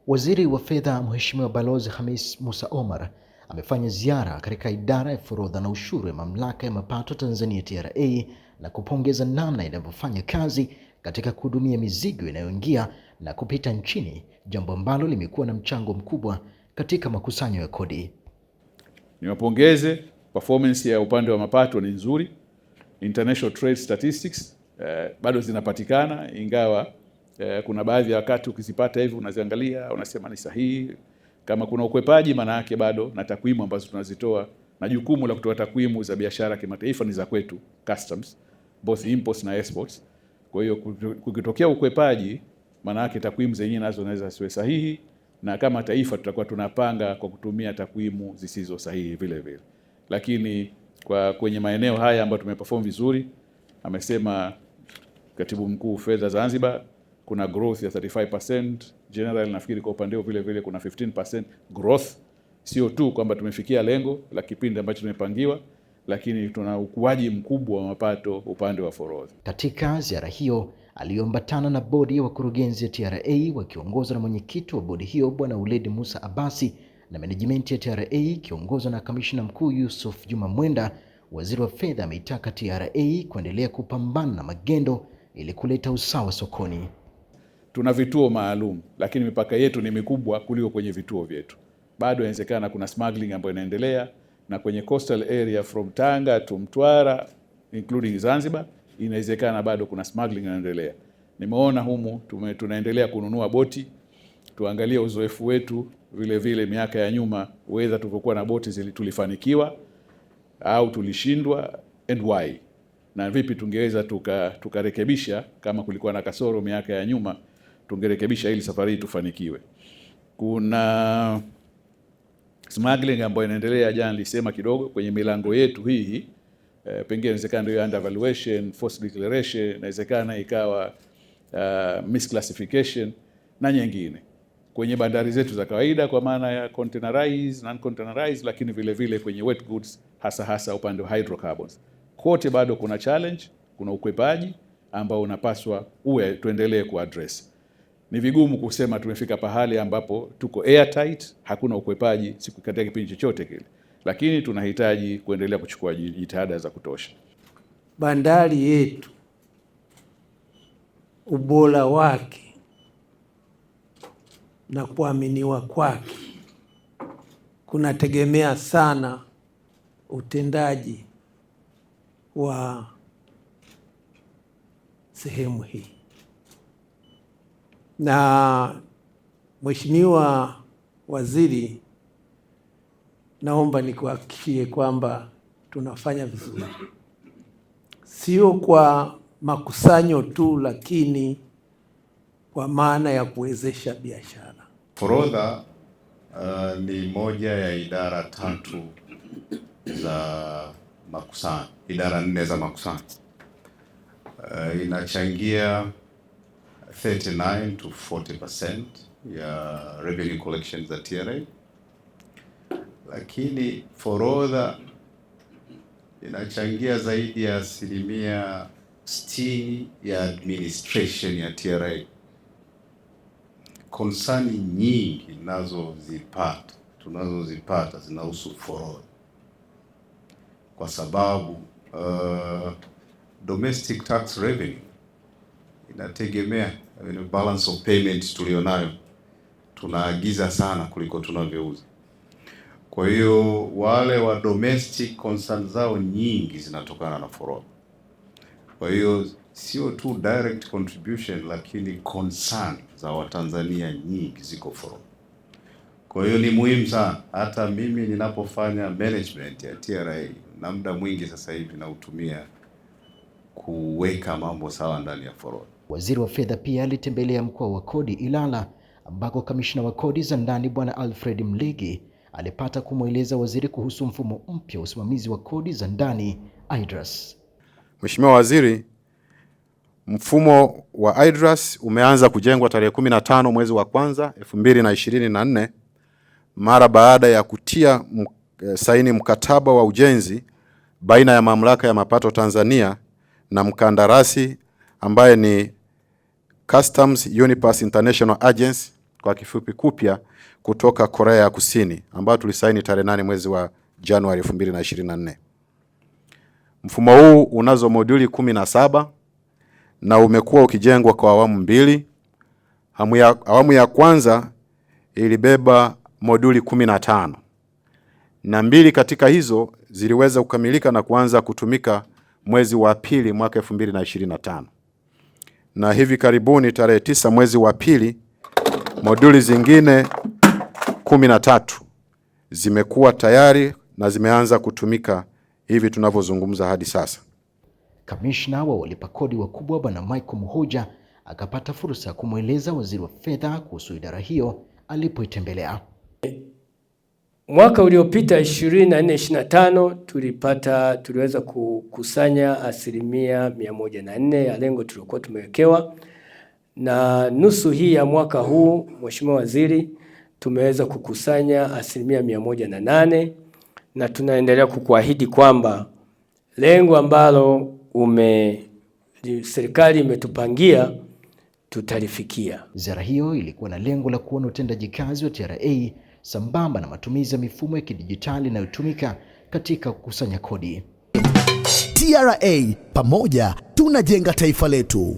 Waziri wa Fedha Mheshimiwa Balozi Khamis Musa Omar amefanya ziara katika idara ya forodha na ushuru ya Mamlaka ya Mapato Tanzania TRA na kupongeza namna inavyofanya kazi katika kuhudumia mizigo inayoingia na kupita nchini, jambo ambalo limekuwa na mchango mkubwa katika makusanyo ya kodi. Niwapongeze, performance ya upande wa mapato ni nzuri. International trade statistics bado zinapatikana, ingawa kuna baadhi ya wakati ukizipata hivi unaziangalia unasema ni sahihi. Kama kuna ukwepaji, maana yake bado na takwimu ambazo tunazitoa, na jukumu la kutoa takwimu za biashara kimataifa ni za kwetu customs, both imports na exports. Kwa hiyo kukitokea ukwepaji, maana yake takwimu zenyewe nazo zinaweza siwe sahihi, na kama taifa tutakuwa tunapanga kwa kutumia takwimu zisizo sahihi vile vile. Lakini kwenye maeneo haya ambayo tumeperform vizuri, amesema Katibu Mkuu Fedha Zanzibar, kuna growth ya 35%, general nafikiri kwa upande vile vile kuna 15% growth. Sio tu kwamba tumefikia lengo la kipindi ambacho tumepangiwa, lakini tuna ukuaji mkubwa wa mapato upande wa forodha. Katika ziara hiyo aliyoambatana na bodi ya wakurugenzi ya TRA wakiongozwa na mwenyekiti wa bodi hiyo Bwana Uledi Musa Abasi na management ya TRA ikiongozwa na kamishna mkuu Yusuf Juma Mwenda, waziri wa fedha ameitaka TRA kuendelea kupambana na magendo ili kuleta usawa sokoni. Tuna vituo maalum, lakini mipaka yetu ni mikubwa kuliko kwenye vituo vyetu. Bado inawezekana kuna smuggling ambayo inaendelea, na kwenye coastal area from Tanga to Mtwara including Zanzibar inawezekana bado kuna smuggling inaendelea. Nimeona humu tunaendelea kununua boti, tuangalie uzoefu wetu vile vile miaka ya nyuma, whether tulivyokuwa na boti tulifanikiwa au tulishindwa and why, na vipi tungeweza tukarekebisha kama kulikuwa na kasoro miaka ya nyuma, tungerekebisha ili safari hii tufanikiwe. Kuna smuggling ambayo inaendelea, jana nilisema kidogo kwenye milango yetu hii, pengine inawezekana ndio undervaluation, false declaration, inawezekana ikawa misclassification na nyingine kwenye bandari zetu za kawaida kwa maana ya containerized, non-containerized, lakini vile vile kwenye wet goods, hasa upande wa hydrocarbons. Kote bado kuna challenge, kuna ukwepaji ambao unapaswa tuendelee kuaddress. Ni vigumu kusema tumefika pahali ambapo tuko airtight, hakuna ukwepaji siku katika kipindi chochote kile, lakini tunahitaji kuendelea kuchukua jitihada za kutosha. Bandari yetu, ubora wake na kuaminiwa kwake kunategemea sana utendaji wa sehemu hii. Na Mheshimiwa Waziri, naomba nikuhakikishie kwamba tunafanya vizuri, sio kwa makusanyo tu, lakini kwa maana ya kuwezesha biashara. Forodha ni moja ya idara tatu za makusanyo, idara 4 za makusanyo. Inachangia 39 to 40% ya revenue collection za TRA, lakini forodha inachangia zaidi ya 60% ya administration ya TRA. Konsani nyingi tunazozipata zinahusu forodha, kwa sababu domestic tax revenue inategemea balance of payment tulionayo, tunaagiza sana kuliko tunavyouza. Kwa hiyo wale wa domestic concerns zao nyingi zinatokana na forodha. Kwa hiyo sio tu direct contribution, lakini concern za Watanzania nyingi ziko forodha. Kwa hiyo ni muhimu sana. Hata mimi ninapofanya management ya TRA na muda mwingi sasa hivi nautumia kuweka mambo sawa ndani ya forodha. Waziri wa Fedha pia alitembelea mkoa wa kodi Ilala, ambako kamishna wa kodi za ndani Bwana Alfred Mlegi alipata kumweleza waziri kuhusu mfumo mpya wa usimamizi wa kodi za ndani IDRAS. Mheshimiwa Waziri, mfumo wa IDRAS umeanza kujengwa tarehe 15 mwezi wa kwanza 2024 mara baada ya kutia saini mkataba wa ujenzi baina ya Mamlaka ya Mapato Tanzania na mkandarasi ambaye ni Customs Unipass International Agency kwa kifupi KUPPIA, kutoka Korea ya Kusini, ambao tulisaini tarehe 8 mwezi wa Januari 2024. Mfumo huu unazo moduli 17 na umekuwa ukijengwa kwa awamu mbili. Awamu ya kwanza ilibeba moduli 15 na mbili katika hizo ziliweza kukamilika na kuanza kutumika mwezi wa pili mwaka 2025. Na hivi karibuni tarehe 9 mwezi wa pili moduli zingine 13 zimekuwa tayari na zimeanza kutumika hivi tunavyozungumza hadi sasa. Kamishna wa walipa kodi wakubwa Bwana Michael Muhoja akapata fursa ya kumweleza waziri wa fedha kuhusu idara hiyo alipoitembelea. Mwaka uliopita 24-25 tuliweza kukusanya 104% ya lengo tuliokuwa tumewekewa, na nusu hii ya mwaka huu Mheshimiwa Waziri tumeweza kukusanya 108%, na tunaendelea kukuahidi kwamba lengo ambalo serikali imetupangia tutalifikia. Ziara hiyo ilikuwa na lengo la kuona utendaji kazi wa TRA sambamba na matumizi ya mifumo ya kidijitali inayotumika katika kukusanya kodi. TRA, pamoja tunajenga taifa letu.